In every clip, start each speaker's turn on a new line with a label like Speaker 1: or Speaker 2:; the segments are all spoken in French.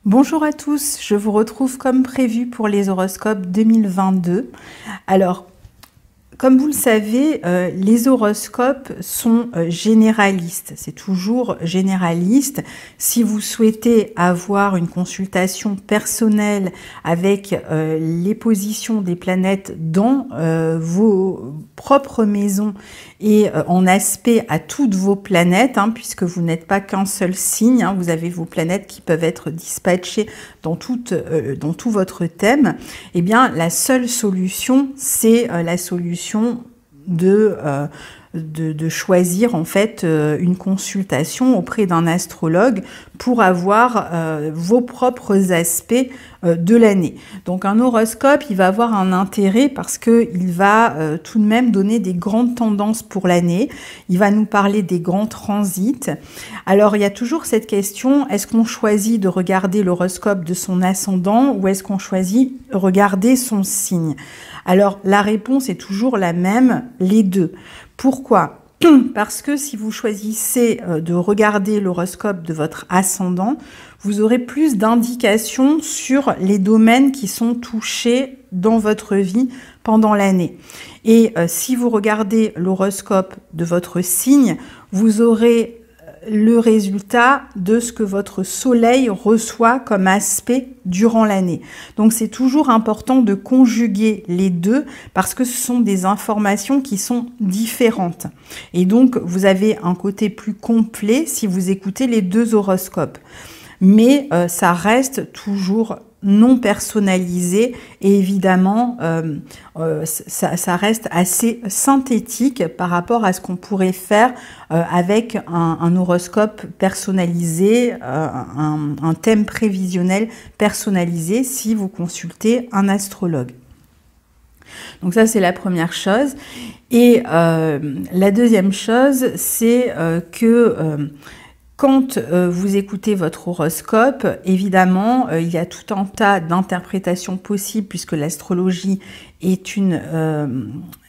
Speaker 1: Bonjour à tous, je vous retrouve comme prévu pour les horoscopes 2022. Alors, comme vous le savez, les horoscopes sont généralistes, c'est toujours généraliste. Si vous souhaitez avoir une consultation personnelle avec les positions des planètes dans vos propres maisons et en aspect à toutes vos planètes, puisque vous n'êtes pas qu'un seul signe, vous avez vos planètes qui peuvent être dispatchées dans tout votre thème, eh bien la seule solution, c'est la solution de choisir en fait une consultation auprès d'un astrologue pour avoir vos propres aspects de l'année. Donc un horoscope, il va avoir un intérêt parce qu'il va tout de même donner des grandes tendances pour l'année. Il va nous parler des grands transits. Alors il y a toujours cette question, est-ce qu'on choisit de regarder l'horoscope de son ascendant ou est-ce qu'on choisit de regarder son signe? Alors la réponse est toujours la même, les deux. Pourquoi ? Parce que si vous choisissez de regarder l'horoscope de votre ascendant, vous aurez plus d'indications sur les domaines qui sont touchés dans votre vie pendant l'année. Et si vous regardez l'horoscope de votre signe, vous aurez le résultat de ce que votre soleil reçoit comme aspect durant l'année. Donc c'est toujours important de conjuguer les deux parce que ce sont des informations qui sont différentes. Et donc vous avez un côté plus complet si vous écoutez les deux horoscopes. Mais ça reste toujours non personnalisé et évidemment ça reste assez synthétique par rapport à ce qu'on pourrait faire avec un horoscope personnalisé, un thème prévisionnel personnalisé si vous consultez un astrologue. Donc ça c'est la première chose. Et la deuxième chose c'est que quand vous écoutez votre horoscope, évidemment, il y a tout un tas d'interprétations possibles puisque l'astrologie est une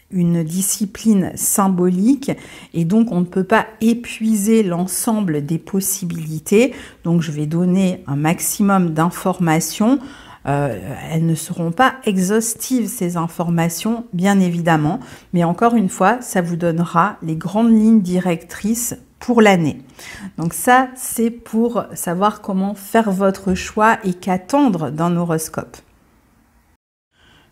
Speaker 1: discipline symbolique et donc on ne peut pas épuiser l'ensemble des possibilités. Donc je vais donner un maximum d'informations. Elles ne seront pas exhaustives, ces informations, bien évidemment, mais encore une fois, ça vous donnera les grandes lignes directrices pour l'année. Donc ça, c'est pour savoir comment faire votre choix et qu'attendre d'un horoscope.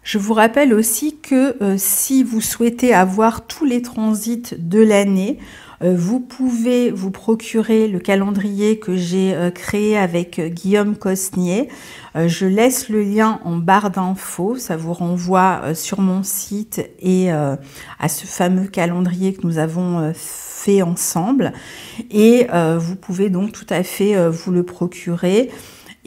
Speaker 1: Je vous rappelle aussi que si vous souhaitez avoir tous les transits de l'année, vous pouvez vous procurer le calendrier que j'ai créé avec Guillaume Cosnier. Je laisse le lien en barre d'infos, ça vous renvoie sur mon site et à ce fameux calendrier que nous avons fait ensemble. Et vous pouvez donc tout à fait vous le procurer.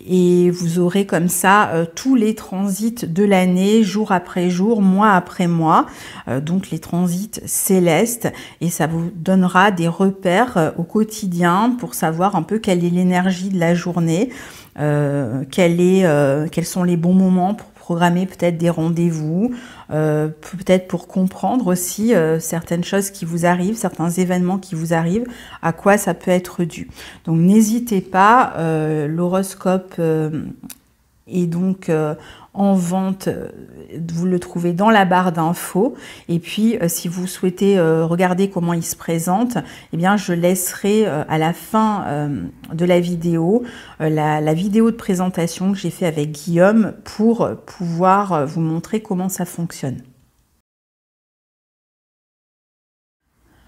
Speaker 1: Et vous aurez comme ça tous les transits de l'année, jour après jour, mois après mois, donc les transits célestes, et ça vous donnera des repères au quotidien pour savoir un peu quelle est l'énergie de la journée, quels sont les bons moments pour programmer peut-être des rendez-vous, peut-être pour comprendre aussi certaines choses qui vous arrivent, certains événements qui vous arrivent, à quoi ça peut être dû. Donc n'hésitez pas, l'horoscope est donc en vente, vous le trouvez dans la barre d'infos. Et puis si vous souhaitez regarder comment il se présente, eh bien je laisserai à la fin de la vidéo la vidéo de présentation que j'ai fait avec Guillaume pour pouvoir vous montrer comment ça fonctionne.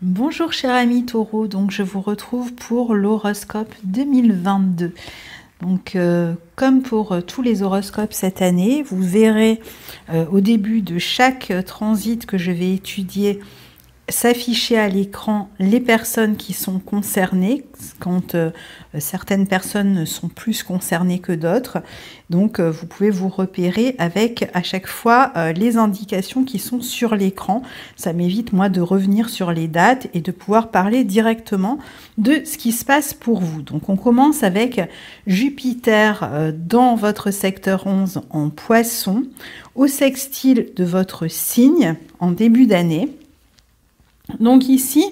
Speaker 1: Bonjour cher ami Taureau, donc je vous retrouve pour l'horoscope 2022. Donc comme pour tous les horoscopes cette année, vous verrez au début de chaque transit que je vais étudier s'afficher à l'écran les personnes qui sont concernées, quand certaines personnes sont plus concernées que d'autres. Donc vous pouvez vous repérer avec à chaque fois les indications qui sont sur l'écran. Ça m'évite moi de revenir sur les dates et de pouvoir parler directement de ce qui se passe pour vous. Donc on commence avec Jupiter dans votre secteur 11 en Poisson, au sextile de votre signe en début d'année. Donc ici,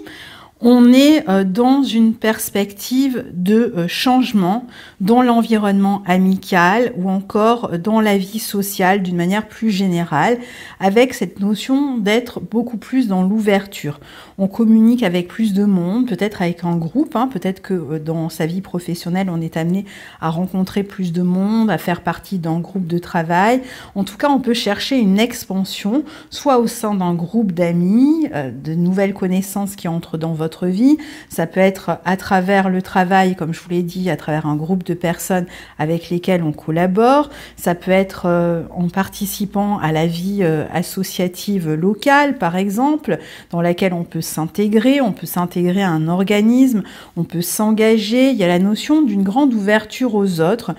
Speaker 1: On est dans une perspective de changement dans l'environnement amical ou encore dans la vie sociale d'une manière plus générale, avec cette notion d'être beaucoup plus dans l'ouverture. On communique avec plus de monde, peut-être avec un groupe, peut-être que dans sa vie professionnelle, on est amené à rencontrer plus de monde, à faire partie d'un groupe de travail. En tout cas, on peut chercher une expansion, soit au sein d'un groupe d'amis, de nouvelles connaissances qui entrent dans votre vie. Ça peut être à travers le travail, comme je vous l'ai dit, à travers un groupe de personnes avec lesquelles on collabore. Ça peut être en participant à la vie associative locale, par exemple, dans laquelle on peut s'intégrer à un organisme, on peut s'engager. Il y a la notion d'une grande ouverture aux autres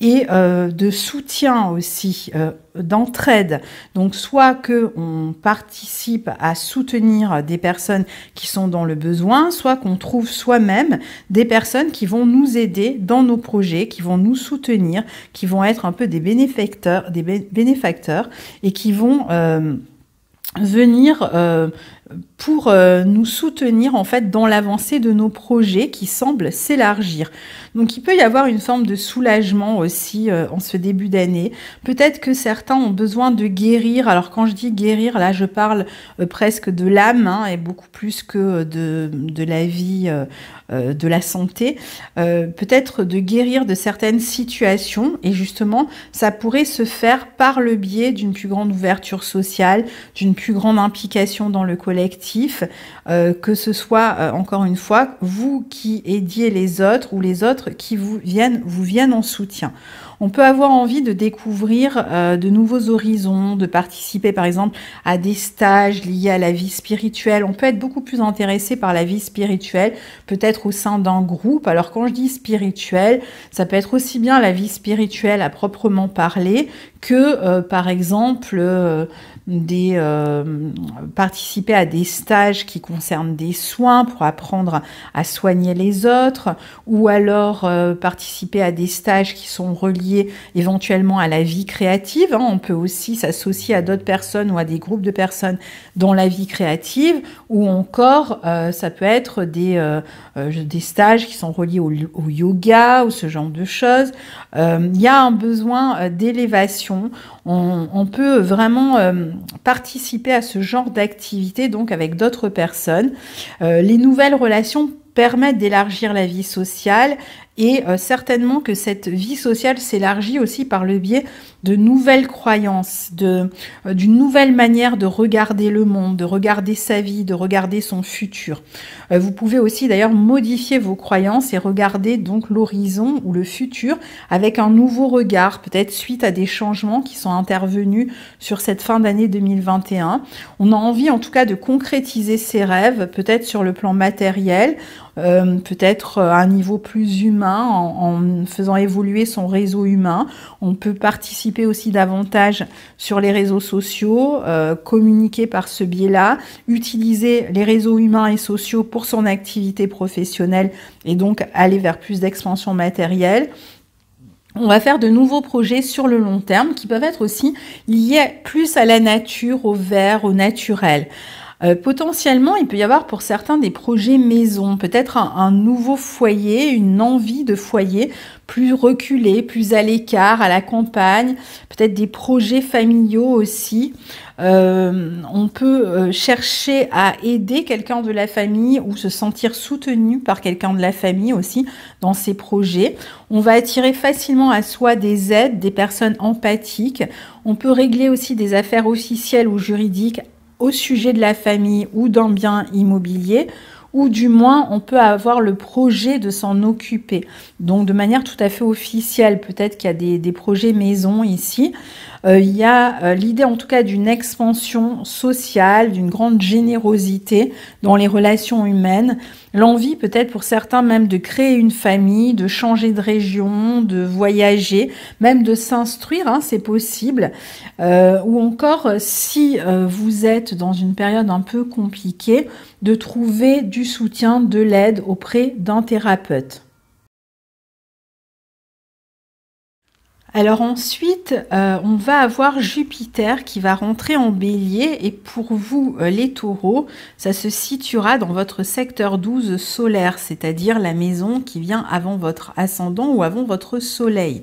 Speaker 1: et de soutien aussi, d'entraide. Donc soit qu'on participe à soutenir des personnes qui sont dans le besoin, soit qu'on trouve soi-même des personnes qui vont nous aider dans nos projets, qui vont nous soutenir, qui vont être un peu des bénéfacteurs et qui vont venir pour nous soutenir en fait dans l'avancée de nos projets qui semblent s'élargir. Donc il peut y avoir une forme de soulagement aussi en ce début d'année. Peut-être que certains ont besoin de guérir. Alors quand je dis guérir, là je parle presque de l'âme et beaucoup plus que de la vie, de la santé. Peut-être de guérir de certaines situations et justement ça pourrait se faire par le biais d'une plus grande ouverture sociale, d'une plus grande implication dans le collectif, que ce soit encore une fois vous qui aidiez les autres ou les autres qui vous viennent en soutien. On peut avoir envie de découvrir de nouveaux horizons, de participer par exemple à des stages liés à la vie spirituelle. On peut être beaucoup plus intéressé par la vie spirituelle, peut-être au sein d'un groupe. Alors quand je dis spirituel, ça peut être aussi bien la vie spirituelle à proprement parler que par exemple participer à des stages qui concernent des soins pour apprendre à soigner les autres, ou alors participer à des stages qui sont reliés éventuellement à la vie créative. On peut aussi s'associer à d'autres personnes ou à des groupes de personnes dans la vie créative, ou encore ça peut être des stages qui sont reliés au yoga ou ce genre de choses. Il y a un besoin d'élévation. On peut vraiment participer à ce genre d'activité donc avec d'autres personnes. Les nouvelles relations permettent d'élargir la vie sociale et certainement que cette vie sociale s'élargit aussi par le biais de nouvelles croyances, d'une nouvelle manière de regarder le monde, de regarder sa vie, de regarder son futur. Vous pouvez aussi d'ailleurs modifier vos croyances et regarder donc l'horizon ou le futur avec un nouveau regard, peut-être suite à des changements qui sont intervenus sur cette fin d'année 2021. On a envie en tout cas de concrétiser ses rêves, peut-être sur le plan matériel, peut-être à un niveau plus humain, en faisant évoluer son réseau humain. On peut participer aussi davantage sur les réseaux sociaux, communiquer par ce biais-là, utiliser les réseaux humains et sociaux pour son activité professionnelle et donc aller vers plus d'expansion matérielle. On va faire de nouveaux projets sur le long terme qui peuvent être aussi liés plus à la nature, au vert, au naturel. Potentiellement, il peut y avoir pour certains des projets maison, peut-être un nouveau foyer, une envie de foyer plus reculé, plus à l'écart, à la campagne, peut-être des projets familiaux aussi. On peut chercher à aider quelqu'un de la famille ou se sentir soutenu par quelqu'un de la famille aussi dans ces projets. On va attirer facilement à soi des aides, des personnes empathiques. On peut régler aussi des affaires officielles ou juridiques au sujet de la famille ou d'un bien immobilier, ou du moins on peut avoir le projet de s'en occuper. Donc de manière tout à fait officielle, peut-être qu'il y a des projets maison ici. Il y a l'idée en tout cas d'une expansion sociale, d'une grande générosité dans les relations humaines. L'envie peut-être pour certains même de créer une famille, de changer de région, de voyager, même de s'instruire, c'est possible. Ou encore, si vous êtes dans une période un peu compliquée, de trouver du soutien, de l'aide auprès d'un thérapeute. Alors ensuite, on va avoir Jupiter qui va rentrer en Bélier et pour vous, les taureaux, ça se situera dans votre secteur 12 solaire, c'est-à-dire la maison qui vient avant votre ascendant ou avant votre soleil.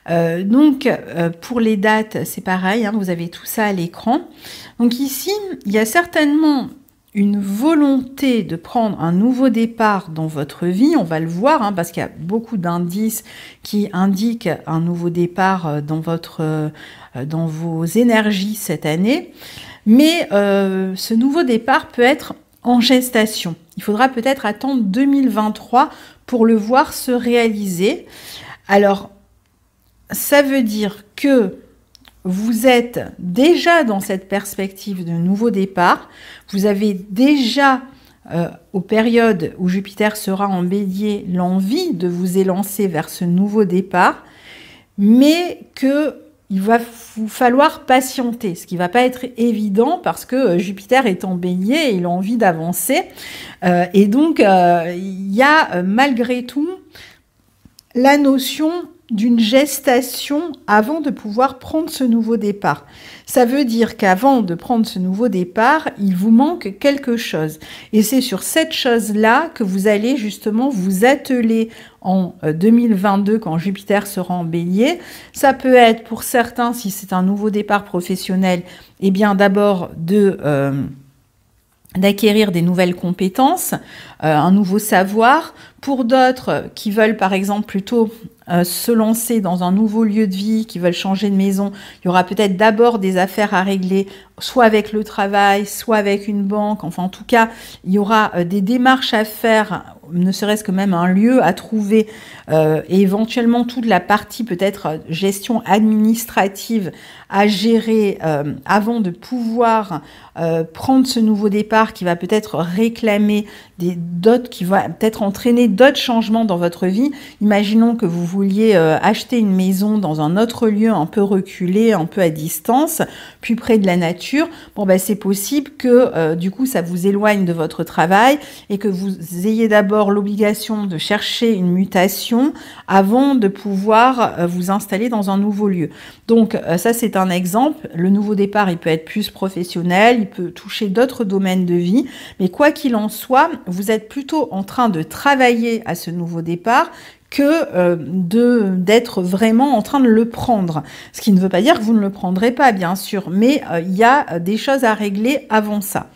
Speaker 1: Donc, pour les dates, c'est pareil, hein, vous avez tout ça à l'écran. Donc ici, il y a certainement une volonté de prendre un nouveau départ dans votre vie, on va le voir, hein, parce qu'il y a beaucoup d'indices qui indiquent un nouveau départ dans vos énergies cette année. Mais ce nouveau départ peut être en gestation. Il faudra peut-être attendre 2023 pour le voir se réaliser. Alors, ça veut dire que vous êtes déjà dans cette perspective de nouveau départ, vous avez déjà, aux périodes où Jupiter sera en Bélier, l'envie de vous élancer vers ce nouveau départ, mais qu'il va vous falloir patienter, ce qui ne va pas être évident parce que Jupiter est en Bélier et il a envie d'avancer. Et donc, il y a malgré tout la notion d'une gestation avant de pouvoir prendre ce nouveau départ. Ça veut dire qu'avant de prendre ce nouveau départ, il vous manque quelque chose. Et c'est sur cette chose-là que vous allez justement vous atteler en 2022 quand Jupiter sera en Bélier. Ça peut être pour certains, si c'est un nouveau départ professionnel, eh bien d'abord d'acquérir des nouvelles compétences, un nouveau savoir. Pour d'autres qui veulent par exemple plutôt se lancer dans un nouveau lieu de vie, qui veulent changer de maison, il y aura peut-être d'abord des affaires à régler, soit avec le travail, soit avec une banque. Enfin, en tout cas, il y aura des démarches à faire, ne serait-ce que même un lieu à trouver, et éventuellement toute la partie peut-être gestion administrative à gérer avant de pouvoir prendre ce nouveau départ qui va peut-être réclamer qui va peut-être entraîner d'autres changements dans votre vie. Imaginons que vous vouliez acheter une maison dans un autre lieu un peu reculé, un peu à distance, plus près de la nature. Bon, ben, c'est possible que du coup, ça vous éloigne de votre travail et que vous ayez d'abord l'obligation de chercher une mutation avant de pouvoir vous installer dans un nouveau lieu. Donc, ça, c'est un exemple. Le nouveau départ, il peut être plus professionnel, il peut toucher d'autres domaines de vie, mais quoi qu'il en soit, vous êtes plutôt en train de travailler à ce nouveau départ que d'être vraiment en train de le prendre. Ce qui ne veut pas dire que vous ne le prendrez pas, bien sûr, mais il y a des choses à régler avant ça.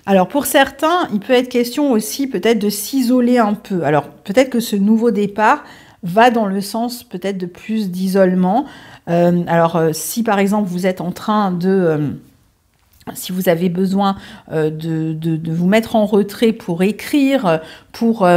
Speaker 1: Alors pour certains, il peut être question aussi peut-être de s'isoler un peu. Alors peut-être que ce nouveau départ va dans le sens peut-être de plus d'isolement. Si par exemple vous êtes en train si vous avez besoin de vous mettre en retrait pour écrire, pour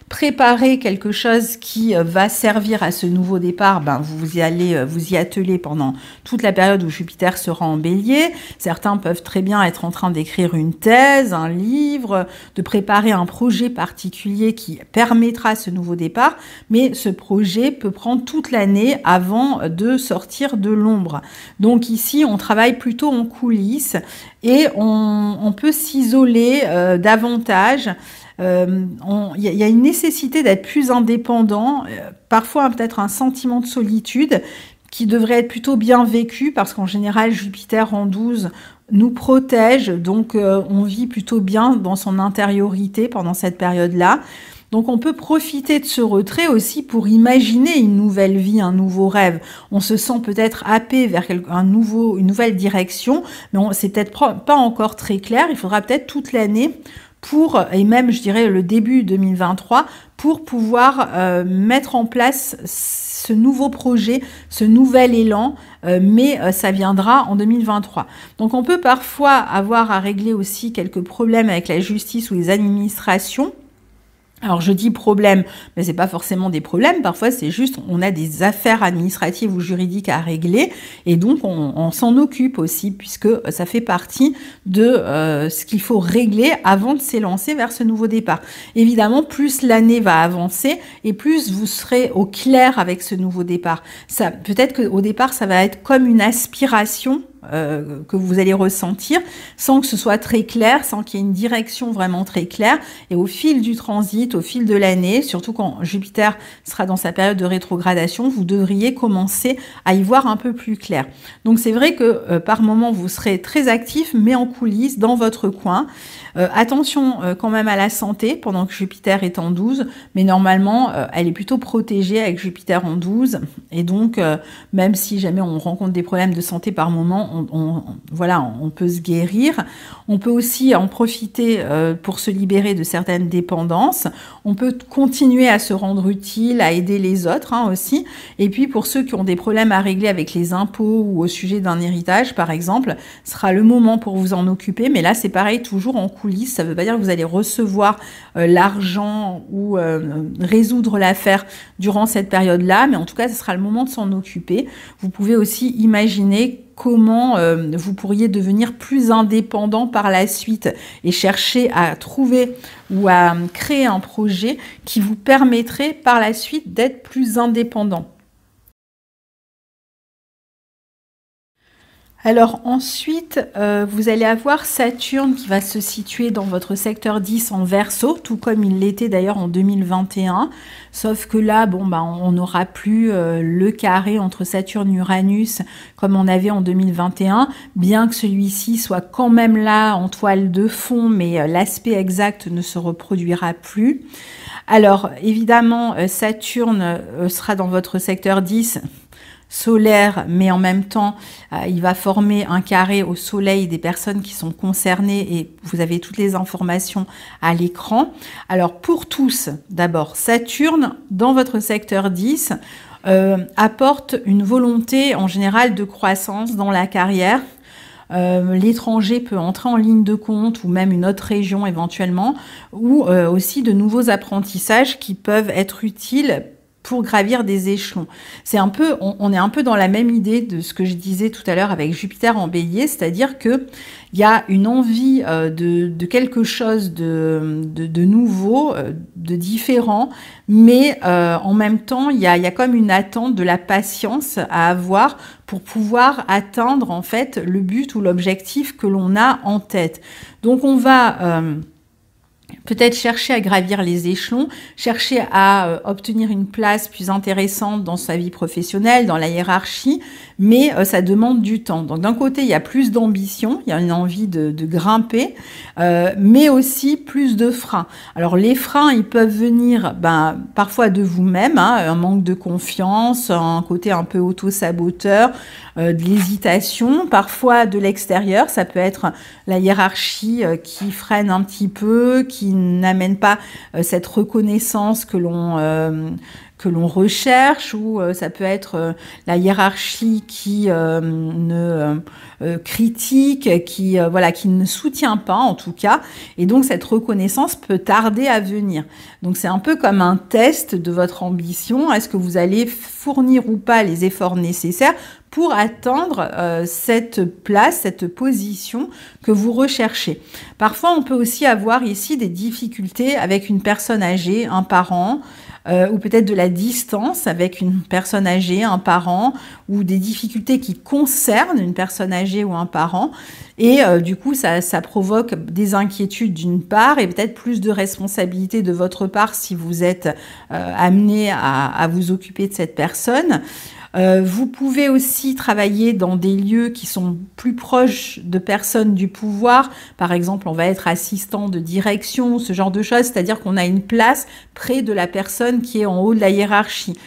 Speaker 1: préparer quelque chose qui va servir à ce nouveau départ, ben vous y atteler pendant toute la période où Jupiter sera en Bélier. Certains peuvent très bien être en train d'écrire une thèse, un livre, de préparer un projet particulier qui permettra ce nouveau départ, mais ce projet peut prendre toute l'année avant de sortir de l'ombre. Donc ici, on travaille plutôt en coulisses et on peut s'isoler davantage. Il y a une nécessité d'être plus indépendant, parfois peut-être un sentiment de solitude qui devrait être plutôt bien vécu parce qu'en général Jupiter en 12 nous protège, donc on vit plutôt bien dans son intériorité pendant cette période-là. Donc on peut profiter de ce retrait aussi pour imaginer une nouvelle vie, un nouveau rêve. On se sent peut-être happé vers une nouvelle direction, mais c'est peut-être pas encore très clair. Il faudra peut-être toute l'année et même je dirais le début 2023, pour pouvoir mettre en place ce nouveau projet, ce nouvel élan, mais ça viendra en 2023. Donc on peut parfois avoir à régler aussi quelques problèmes avec la justice ou les administrations. Alors je dis problème, mais c'est pas forcément des problèmes, parfois c'est juste on a des affaires administratives ou juridiques à régler et donc on s'en occupe aussi puisque ça fait partie de ce qu'il faut régler avant de s'élancer vers ce nouveau départ. Évidemment, plus l'année va avancer et plus vous serez au clair avec ce nouveau départ. Peut-être qu'au départ ça va être comme une aspiration que vous allez ressentir, sans que ce soit très clair, sans qu'il y ait une direction vraiment très claire. Et au fil du transit, au fil de l'année, surtout quand Jupiter sera dans sa période de rétrogradation, vous devriez commencer à y voir un peu plus clair. Donc c'est vrai que par moment, vous serez très actif, mais en coulisses, dans votre coin. Attention quand même à la santé pendant que Jupiter est en 12, mais normalement elle est plutôt protégée avec Jupiter en 12, et donc même si jamais on rencontre des problèmes de santé par moment, voilà, on peut se guérir. On peut aussi en profiter pour se libérer de certaines dépendances. On peut continuer à se rendre utile, à aider les autres aussi. Et puis pour ceux qui ont des problèmes à régler avec les impôts ou au sujet d'un héritage par exemple, ce sera le moment pour vous en occuper, mais là c'est pareil, toujours en coulisses. Ça ne veut pas dire que vous allez recevoir l'argent ou résoudre l'affaire durant cette période-là, mais en tout cas, ce sera le moment de s'en occuper. Vous pouvez aussi imaginer comment vous pourriez devenir plus indépendant par la suite et chercher à trouver ou à créer un projet qui vous permettrait par la suite d'être plus indépendant. Alors ensuite, vous allez avoir Saturne qui va se situer dans votre secteur 10 en Verseau, tout comme il l'était d'ailleurs en 2021. Sauf que là, bon, bah, on n'aura plus le carré entre Saturne et Uranus comme on avait en 2021, bien que celui-ci soit quand même là en toile de fond, mais l'aspect exact ne se reproduira plus. Alors évidemment, Saturne sera dans votre secteur 10 solaire, mais en même temps, il va former un carré au soleil des personnes qui sont concernées, et vous avez toutes les informations à l'écran. Alors pour tous, d'abord, Saturne dans votre secteur 10 apporte une volonté en général de croissance dans la carrière. L'étranger peut entrer en ligne de compte, ou même une autre région éventuellement, ou aussi de nouveaux apprentissages qui peuvent être utiles pour gravir des échelons. C'est un peu, on est un peu dans la même idée de ce que je disais tout à l'heure avec Jupiter en Bélier, c'est-à-dire que il y a une envie de quelque chose de nouveau, de différent, mais en même temps, il y a comme une attente, de la patience à avoir pour pouvoir atteindre en fait le but ou l'objectif que l'on a en tête. Donc on va peut-être chercher à gravir les échelons, chercher à obtenir une place plus intéressante dans sa vie professionnelle, dans la hiérarchie, mais ça demande du temps. Donc d'un côté, il y a plus d'ambition, il y a une envie de grimper, mais aussi plus de freins. Alors les freins, ils peuvent venir parfois de vous-même, un manque de confiance, un côté un peu auto-saboteur, de l'hésitation, parfois de l'extérieur, ça peut être la hiérarchie qui freine un petit peu, qui n'amène pas cette reconnaissance que l'on recherche, ou ça peut être la hiérarchie qui critique, qui ne soutient pas en tout cas, et donc cette reconnaissance peut tarder à venir. Donc c'est un peu comme un test de votre ambition. Est-ce que vous allez fournir ou pas les efforts nécessaires pour atteindre cette place, cette position que vous recherchez. Parfois, on peut aussi avoir ici des difficultés avec une personne âgée, un parent, ou peut-être de la distance avec une personne âgée, un parent, ou des difficultés qui concernent une personne âgée ou un parent. Et du coup, ça provoque des inquiétudes d'une part, et peut-être plus de responsabilité de votre part si vous êtes amené à vous occuper de cette personne. Vous pouvez aussi travailler dans des lieux qui sont plus proches de personnes du pouvoir. Par exemple, on va être assistant de direction, ce genre de choses, c'est-à-dire qu'on a une place près de la personne qui est en haut de la hiérarchie.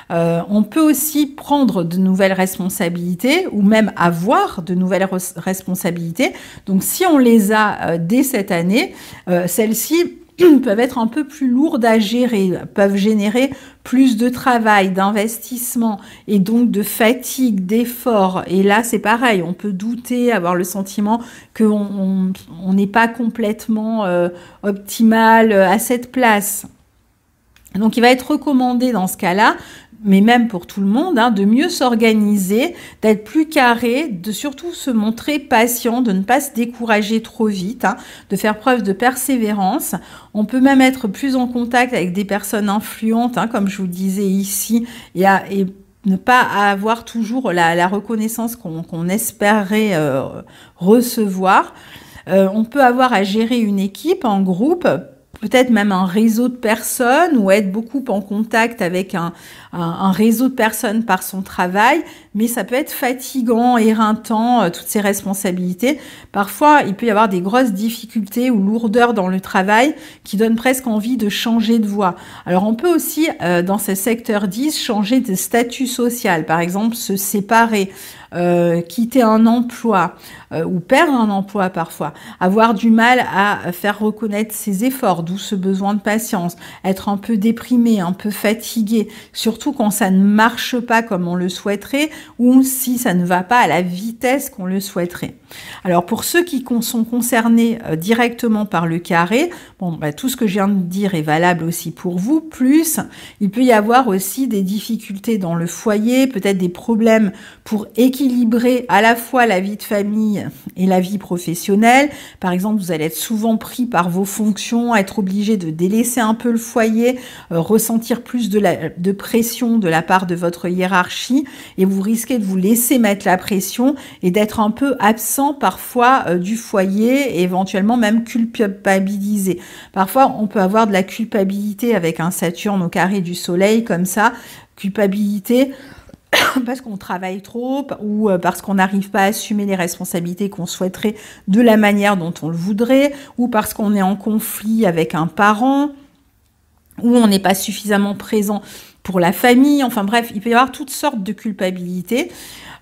Speaker 1: On peut aussi prendre de nouvelles responsabilités, ou même avoir de nouvelles responsabilités. Donc si on les a dès cette année, celles-ci peuvent être un peu plus lourdes à gérer, peuvent générer plus de travail, d'investissement, et donc de fatigue, d'effort. Et là, c'est pareil, on peut douter, avoir le sentiment qu'on n'est pas complètement optimal à cette place. Donc, il va être recommandé dans ce cas-là, mais même pour tout le monde, de mieux s'organiser, d'être plus carré, de surtout se montrer patient, de ne pas se décourager trop vite, de faire preuve de persévérance. On peut même être plus en contact avec des personnes influentes, comme je vous disais ici, et ne pas avoir toujours la reconnaissance qu'on espérait recevoir. On peut avoir à gérer une équipe en groupe, peut-être même un réseau de personnes ou être beaucoup en contact avec un réseau de personnes par son travail, mais ça peut être fatigant, éreintant, toutes ces responsabilités. Parfois, il peut y avoir des grosses difficultés ou lourdeurs dans le travail qui donnent presque envie de changer de voie. Alors, on peut aussi, dans ces secteurs 10, changer de statut social, par exemple, se séparer, quitter un emploi ou perdre un emploi parfois, avoir du mal à faire reconnaître ses efforts, d'où ce besoin de patience, être un peu déprimé, un peu fatigué, surtout quand ça ne marche pas comme on le souhaiterait ou si ça ne va pas à la vitesse qu'on le souhaiterait. Alors pour ceux qui sont concernés directement par le carré, bon, tout ce que je viens de dire est valable aussi pour vous, plus il peut y avoir aussi des difficultés dans le foyer, peut-être des problèmes pour équilibrer à la fois la vie de famille et la vie professionnelle. Par exemple, vous allez être souvent pris par vos fonctions, être obligé de délaisser un peu le foyer, ressentir plus de pression de la part de votre hiérarchie et vous risquez de vous laisser mettre la pression et d'être un peu absent parfois du foyer et éventuellement même culpabilisé. Parfois, on peut avoir de la culpabilité avec un Saturne au carré du soleil comme ça, culpabilité parce qu'on travaille trop ou parce qu'on n'arrive pas à assumer les responsabilités qu'on souhaiterait de la manière dont on le voudrait ou parce qu'on est en conflit avec un parent ou on n'est pas suffisamment présent pour la famille. Enfin bref, il peut y avoir toutes sortes de culpabilités.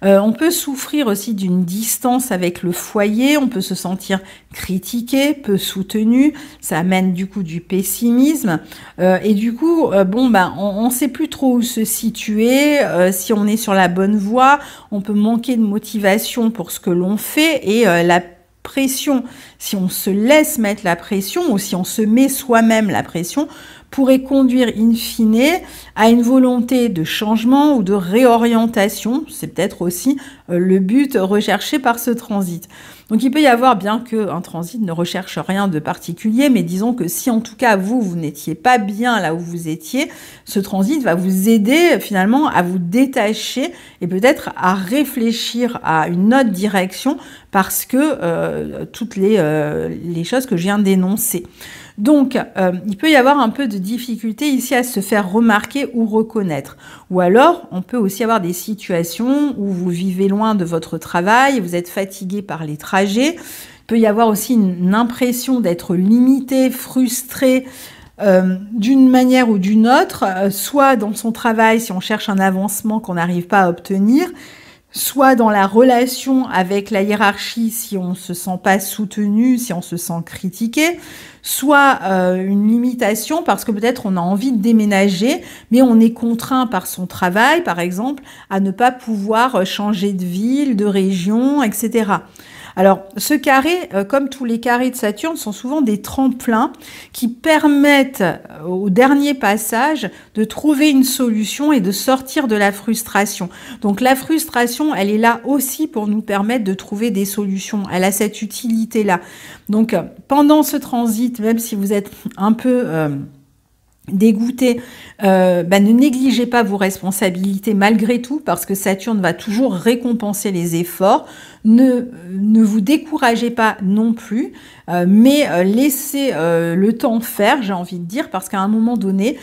Speaker 1: On peut souffrir aussi d'une distance avec le foyer, on peut se sentir critiqué, peu soutenu, ça amène du coup du pessimisme et du coup, on ne sait plus trop où se situer, si on est sur la bonne voie, on peut manquer de motivation pour ce que l'on fait et la pression, si on se laisse mettre la pression ou si on se met soi-même la pression, pourrait conduire in fine à une volonté de changement ou de réorientation. C'est peut-être aussi le but recherché par ce transit. Donc il peut y avoir, bien qu'un transit ne recherche rien de particulier, mais disons que si en tout cas vous n'étiez pas bien là où vous étiez, ce transit va vous aider finalement à vous détacher et peut-être à réfléchir à une autre direction parce que toutes les choses que je viens d'énoncer. Donc, il peut y avoir un peu de difficulté ici à se faire remarquer ou reconnaître. Ou alors, on peut aussi avoir des situations où vous vivez loin de votre travail, vous êtes fatigué par les trajets. Il peut y avoir aussi une impression d'être limité, frustré, d'une manière ou d'une autre, soit dans son travail si on cherche un avancement qu'on n'arrive pas à obtenir, soit dans la relation avec la hiérarchie si on ne se sent pas soutenu, si on se sent critiqué, soit une limitation parce que peut-être on a envie de déménager, mais on est contraint par son travail, par exemple, à ne pas pouvoir changer de ville, de région, etc. Alors, ce carré, comme tous les carrés de Saturne, sont souvent des tremplins qui permettent au dernier passage de trouver une solution et de sortir de la frustration. Donc, la frustration, elle est là aussi pour nous permettre de trouver des solutions. Elle a cette utilité-là. Donc, pendant ce transit, même si vous êtes un peu dégoûté, ne négligez pas vos responsabilités malgré tout parce que Saturne va toujours récompenser les efforts. Ne vous découragez pas non plus, mais laissez le temps faire, j'ai envie de dire, parce qu'à un moment donné,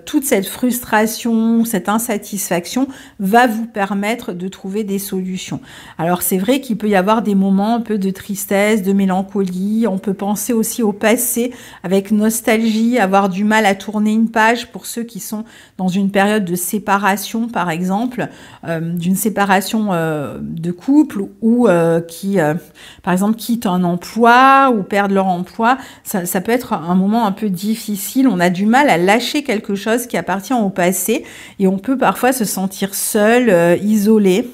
Speaker 1: toute cette frustration, cette insatisfaction va vous permettre de trouver des solutions. Alors c'est vrai qu'il peut y avoir des moments un peu de tristesse, de mélancolie, on peut penser aussi au passé avec nostalgie, avoir du mal à tourner une page pour ceux qui sont dans une période de séparation, par exemple, d'une séparation de couple ou qui, par exemple, quittent un emploi ou perdent leur emploi. Ça peut être un moment un peu difficile. On a du mal à lâcher quelque chose qui appartient au passé et on peut parfois se sentir seul, isolé.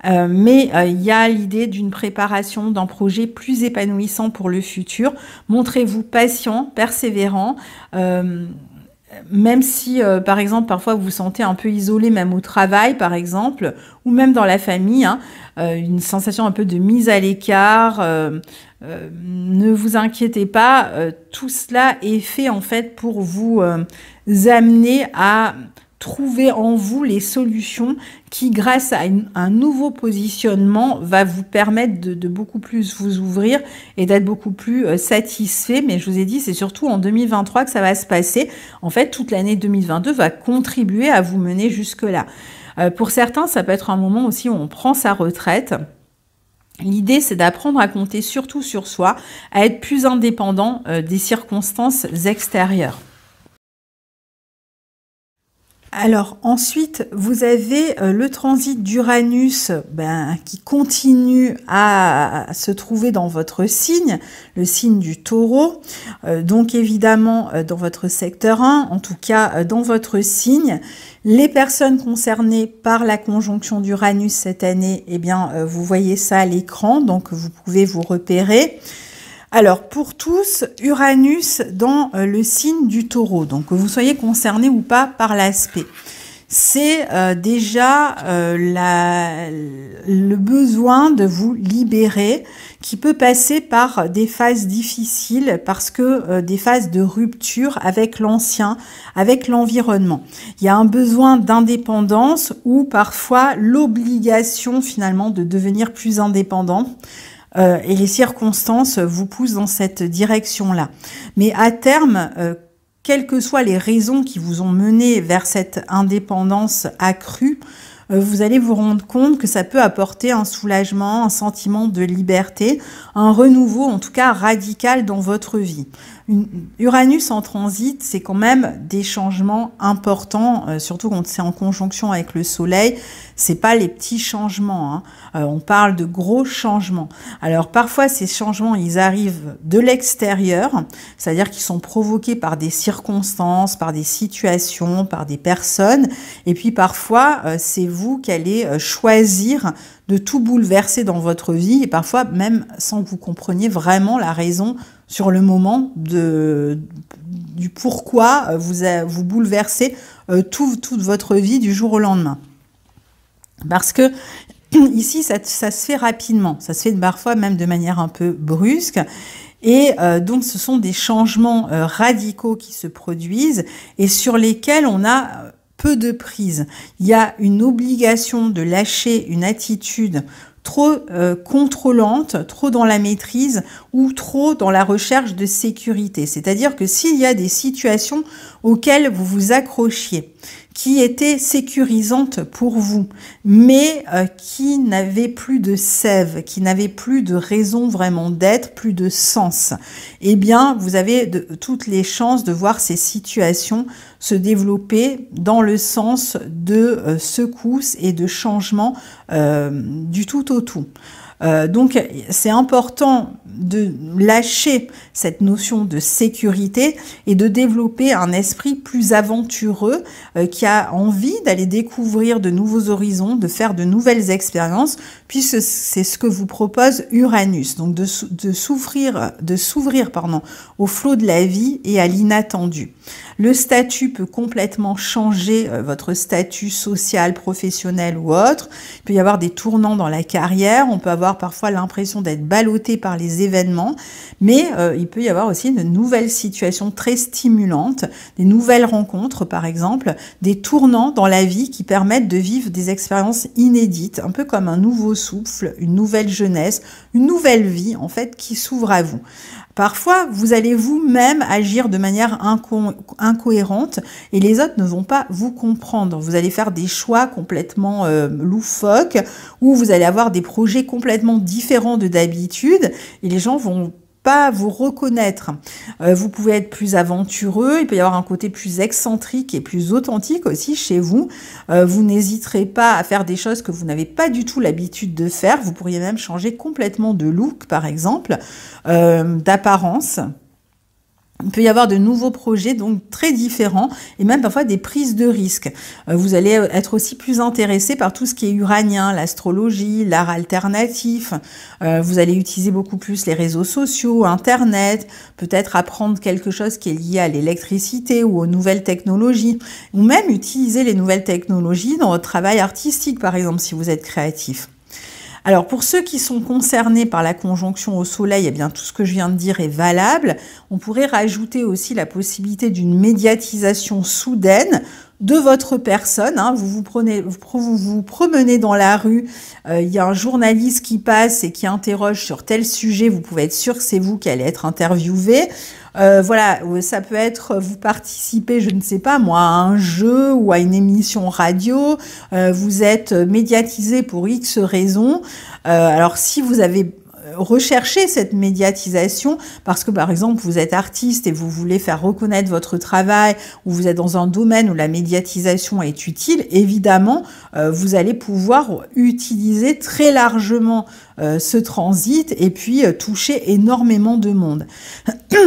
Speaker 1: Mais il y a l'idée d'une préparation d'un projet plus épanouissant pour le futur. Montrez-vous patient, persévérant. Même si, par exemple, parfois vous vous sentez un peu isolé, même au travail, par exemple, ou même dans la famille, une sensation un peu de mise à l'écart, ne vous inquiétez pas, tout cela est fait en fait pour vous amener à trouver en vous les solutions qui, grâce à un nouveau positionnement, va vous permettre de beaucoup plus vous ouvrir et d'être beaucoup plus satisfait. Mais je vous ai dit, c'est surtout en 2023 que ça va se passer. En fait, toute l'année 2022 va contribuer à vous mener jusque-là. Pour certains, ça peut être un moment aussi où on prend sa retraite. L'idée, c'est d'apprendre à compter surtout sur soi, à être plus indépendant des circonstances extérieures. Alors ensuite, vous avez le transit d'Uranus qui continue à se trouver dans votre signe, le signe du Taureau. Donc évidemment dans votre secteur 1, en tout cas dans votre signe. Les personnes concernées par la conjonction d'Uranus cette année, eh bien vous voyez ça à l'écran, donc vous pouvez vous repérer. Alors, pour tous, Uranus dans le signe du Taureau, donc que vous soyez concerné ou pas par l'aspect. C'est déjà le besoin de vous libérer qui peut passer par des phases difficiles parce que des phases de rupture avec l'ancien, avec l'environnement. Il y a un besoin d'indépendance ou parfois l'obligation finalement de devenir plus indépendant. Et les circonstances vous poussent dans cette direction-là. Mais à terme, quelles que soient les raisons qui vous ont mené vers cette indépendance accrue, vous allez vous rendre compte que ça peut apporter un soulagement, un sentiment de liberté, un renouveau en tout cas radical dans votre vie. Uranus en transit, c'est quand même des changements importants, surtout quand c'est en conjonction avec le Soleil. C'est pas les petits changements, hein. On parle de gros changements. Alors parfois ces changements, ils arrivent de l'extérieur, c'est-à-dire qu'ils sont provoqués par des circonstances, par des situations, par des personnes. Et puis parfois, c'est vous qui allez choisir de tout bouleverser dans votre vie, et parfois même sans que vous compreniez vraiment la raison sur le moment du pourquoi vous bouleversez toute votre vie du jour au lendemain. Parce que ici, ça se fait rapidement, ça se fait parfois même de manière un peu brusque. Et donc, ce sont des changements radicaux qui se produisent et sur lesquels on a peu de prise. Il y a une obligation de lâcher une attitude trop contrôlante, trop dans la maîtrise ou trop dans la recherche de sécurité. C'est-à-dire que s'il y a des situations auxquelles vous vous accrochiez, qui étaient sécurisantes pour vous, mais qui n'avaient plus de sève, qui n'avaient plus de raison vraiment d'être, plus de sens, eh bien, vous avez toutes les chances de voir ces situations se développer dans le sens de secousses et de changements du tout au tout. Donc, c'est important de lâcher cette notion de sécurité et de développer un esprit plus aventureux qui a envie d'aller découvrir de nouveaux horizons, de faire de nouvelles expériences, puisque c'est ce que vous propose Uranus. Donc, de s'ouvrir au flot de la vie et à l'inattendu. Le statut peut complètement changer, votre statut social, professionnel ou autre. Il peut y avoir des tournants dans la carrière, on peut avoir parfois l'impression d'être ballotté par les événements, mais il peut y avoir aussi de nouvelles situations très stimulantes, des nouvelles rencontres par exemple, des tournants dans la vie qui permettent de vivre des expériences inédites, un peu comme un nouveau souffle, une nouvelle jeunesse, une nouvelle vie en fait qui s'ouvre à vous. Parfois, vous allez vous-même agir de manière incohérente et les autres ne vont pas vous comprendre. Vous allez faire des choix complètement loufoques ou vous allez avoir des projets complètement différents de d'habitude et les gens vont pas vous reconnaître. Vous pouvez être plus aventureux, il peut y avoir un côté plus excentrique et plus authentique aussi chez vous. Vous n'hésiterez pas à faire des choses que vous n'avez pas du tout l'habitude de faire. Vous pourriez même changer complètement de look, par exemple, d'apparence. Il peut y avoir de nouveaux projets donc très différents et même parfois des prises de risques. Vous allez être aussi plus intéressé par tout ce qui est uranien, l'astrologie, l'art alternatif. Vous allez utiliser beaucoup plus les réseaux sociaux, Internet, peut-être apprendre quelque chose qui est lié à l'électricité ou aux nouvelles technologies, ou même utiliser les nouvelles technologies dans votre travail artistique, par exemple, si vous êtes créatif. Alors, pour ceux qui sont concernés par la conjonction au Soleil, eh bien, tout ce que je viens de dire est valable. On pourrait rajouter aussi la possibilité d'une médiatisation soudaine de votre personne. Hein. Vous vous promenez dans la rue, il y a un journaliste qui passe et qui interroge sur tel sujet, vous pouvez être sûr que c'est vous qui allez être interviewé. Voilà, ça peut être, vous participez, je ne sais pas moi, à un jeu ou à une émission radio, vous êtes médiatisé pour X raisons. Alors si vous avez rechercher cette médiatisation parce que par exemple vous êtes artiste et vous voulez faire reconnaître votre travail ou vous êtes dans un domaine où la médiatisation est utile, évidemment vous allez pouvoir utiliser très largement ce transit et puis toucher énormément de monde.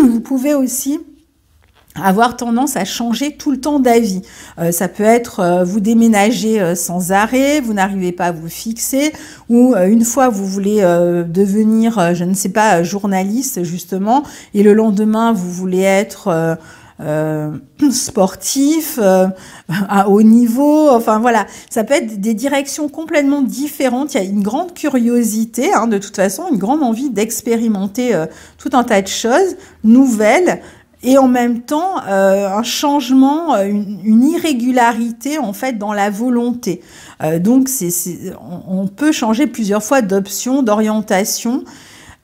Speaker 1: Vous pouvez aussi avoir tendance à changer tout le temps d'avis. Ça peut être vous déménagez sans arrêt, vous n'arrivez pas à vous fixer, ou une fois vous voulez devenir, je ne sais pas, journaliste justement, et le lendemain vous voulez être sportif, à haut niveau, enfin voilà, ça peut être des directions complètement différentes. Il y a une grande curiosité, hein, de toute façon, une grande envie d'expérimenter tout un tas de choses nouvelles, et en même temps un changement, une irrégularité en fait dans la volonté. Donc on peut changer plusieurs fois d'option, d'orientation.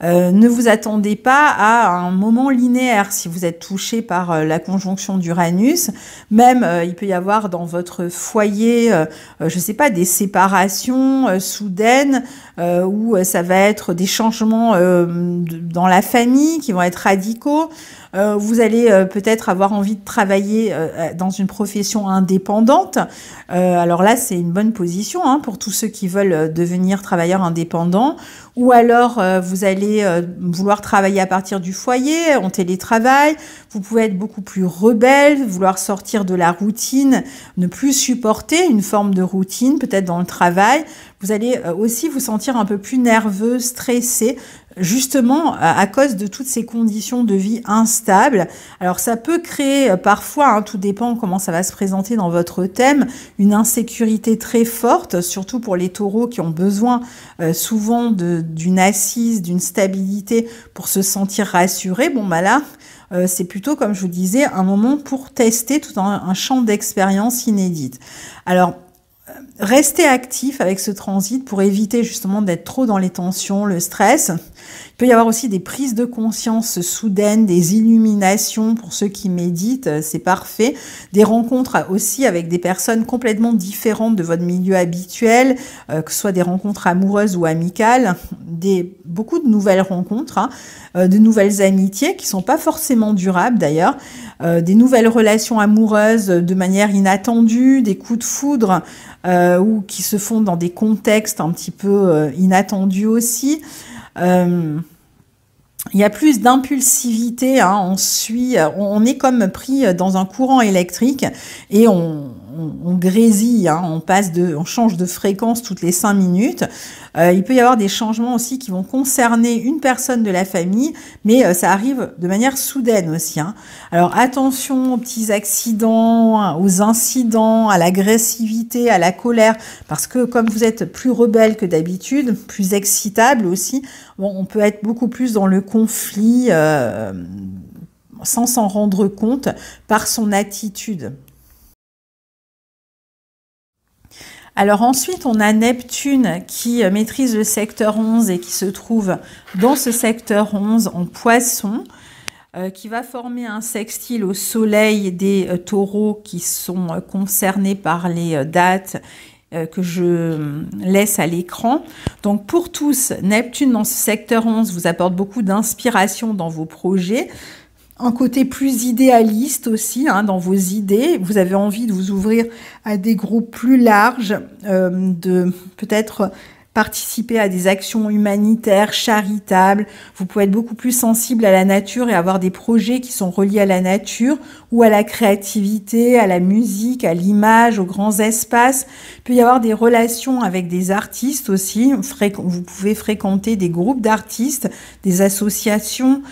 Speaker 1: Ne vous attendez pas à un moment linéaire si vous êtes touché par la conjonction d'Uranus. Même, il peut y avoir dans votre foyer, je ne sais pas, des séparations soudaines où ça va être des changements dans la famille qui vont être radicaux. Vous allez peut-être avoir envie de travailler dans une profession indépendante. Alors là, c'est une bonne position hein, pour tous ceux qui veulent devenir travailleurs indépendants. Ou alors, vous allez vouloir travailler à partir du foyer, en télétravail. Vous pouvez être beaucoup plus rebelle, vouloir sortir de la routine, ne plus supporter une forme de routine, peut-être dans le travail. Vous allez aussi vous sentir un peu plus nerveux, stressé, justement à cause de toutes ces conditions de vie instables. Alors ça peut créer parfois, hein, tout dépend comment ça va se présenter dans votre thème, une insécurité très forte, surtout pour les taureaux qui ont besoin souvent d'une assise, d'une stabilité pour se sentir rassurés. Bon bah là, c'est plutôt, comme je vous disais, un moment pour tester tout un champ d'expérience inédite. Alors, restez actif avec ce transit pour éviter justement d'être trop dans les tensions, le stress. Il peut y avoir aussi des prises de conscience soudaines, des illuminations pour ceux qui méditent, c'est parfait. Des rencontres aussi avec des personnes complètement différentes de votre milieu habituel, que ce soit des rencontres amoureuses ou amicales, beaucoup de nouvelles rencontres, hein, de nouvelles amitiés qui sont pas forcément durables d'ailleurs, des nouvelles relations amoureuses de manière inattendue, des coups de foudre ou qui se font dans des contextes un petit peu inattendus aussi. Il y a plus d'impulsivité, hein, on est comme pris dans un courant électrique et on grésille, hein, on change de fréquence toutes les 5 minutes. Il peut y avoir des changements aussi qui vont concerner une personne de la famille, mais ça arrive de manière soudaine aussi. Hein. Alors attention aux petits accidents, aux incidents, à l'agressivité, à la colère, parce que comme vous êtes plus rebelle que d'habitude, plus excitable aussi, bon, on peut être beaucoup plus dans le conflit sans s'en rendre compte par son attitude. Alors ensuite, on a Neptune qui maîtrise le secteur 11 et qui se trouve dans ce secteur 11 en Poisson, qui va former un sextile au soleil des taureaux qui sont concernés par les dates que je laisse à l'écran. Donc pour tous, Neptune dans ce secteur 11 vous apporte beaucoup d'inspiration dans vos projets. Un côté plus idéaliste aussi, hein, dans vos idées. Vous avez envie de vous ouvrir à des groupes plus larges, de peut-être participer à des actions humanitaires, charitables. Vous pouvez être beaucoup plus sensible à la nature et avoir des projets qui sont reliés à la nature ou à la créativité, à la musique, à l'image, aux grands espaces. Il peut y avoir des relations avec des artistes aussi. Vous pouvez fréquenter des groupes d'artistes, des associations,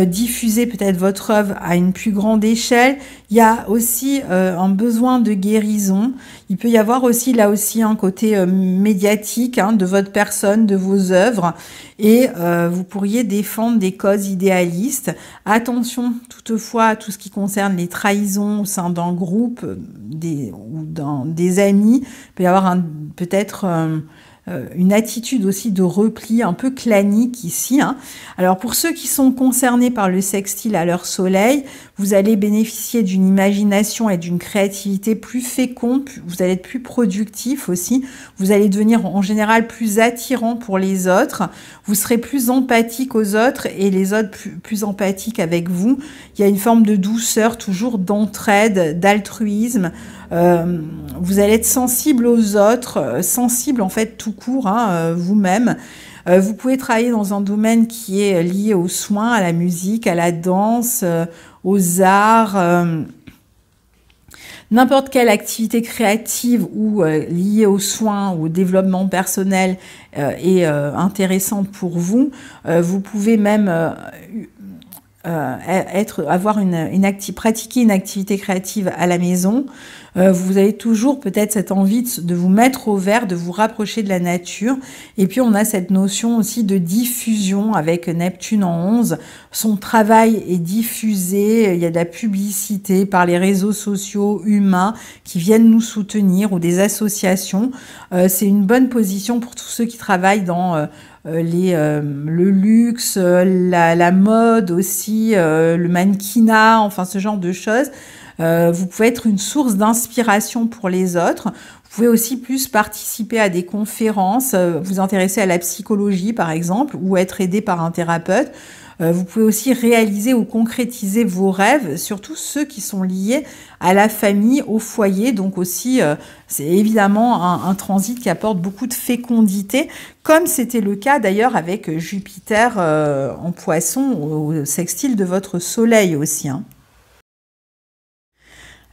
Speaker 1: diffuser peut-être votre œuvre à une plus grande échelle. Il y a aussi un besoin de guérison. Il peut y avoir aussi là aussi un côté médiatique hein, de votre personne, de vos œuvres, et vous pourriez défendre des causes idéalistes. Attention toutefois à tout ce qui concerne les trahisons au sein d'un groupe ou dans des amis. Il peut y avoir peut-être une attitude aussi de repli un peu clanique ici. Hein. Alors pour ceux qui sont concernés par le sextile à leur soleil, vous allez bénéficier d'une imagination et d'une créativité plus féconde, vous allez être plus productif aussi, vous allez devenir en général plus attirant pour les autres, vous serez plus empathique aux autres et les autres plus empathiques avec vous. Il y a une forme de douceur, toujours d'entraide, d'altruisme. Vous allez être sensible aux autres, sensible en fait tout court, hein, vous-même. Vous pouvez travailler dans un domaine qui est lié aux soins, à la musique, à la danse, aux arts, n'importe quelle activité créative ou liée aux soins ou au développement personnel est intéressante pour vous. Vous pouvez même pratiquer une activité créative à la maison. Vous avez toujours peut-être cette envie de vous mettre au vert, de vous rapprocher de la nature. Et puis on a cette notion aussi de diffusion avec Neptune en 11. Son travail est diffusé, il y a de la publicité par les réseaux sociaux humains qui viennent nous soutenir ou des associations. C'est une bonne position pour tous ceux qui travaillent dans le luxe, la mode aussi, le mannequinat, enfin ce genre de choses. Vous pouvez être une source d'inspiration pour les autres. Vous pouvez aussi plus participer à des conférences, vous intéresser à la psychologie par exemple, ou être aidé par un thérapeute. Vous pouvez aussi réaliser ou concrétiser vos rêves, surtout ceux qui sont liés à la famille, au foyer. Donc aussi, c'est évidemment un transit qui apporte beaucoup de fécondité, comme c'était le cas d'ailleurs avec Jupiter en Poisson, au sextile de votre Soleil aussi. Hein.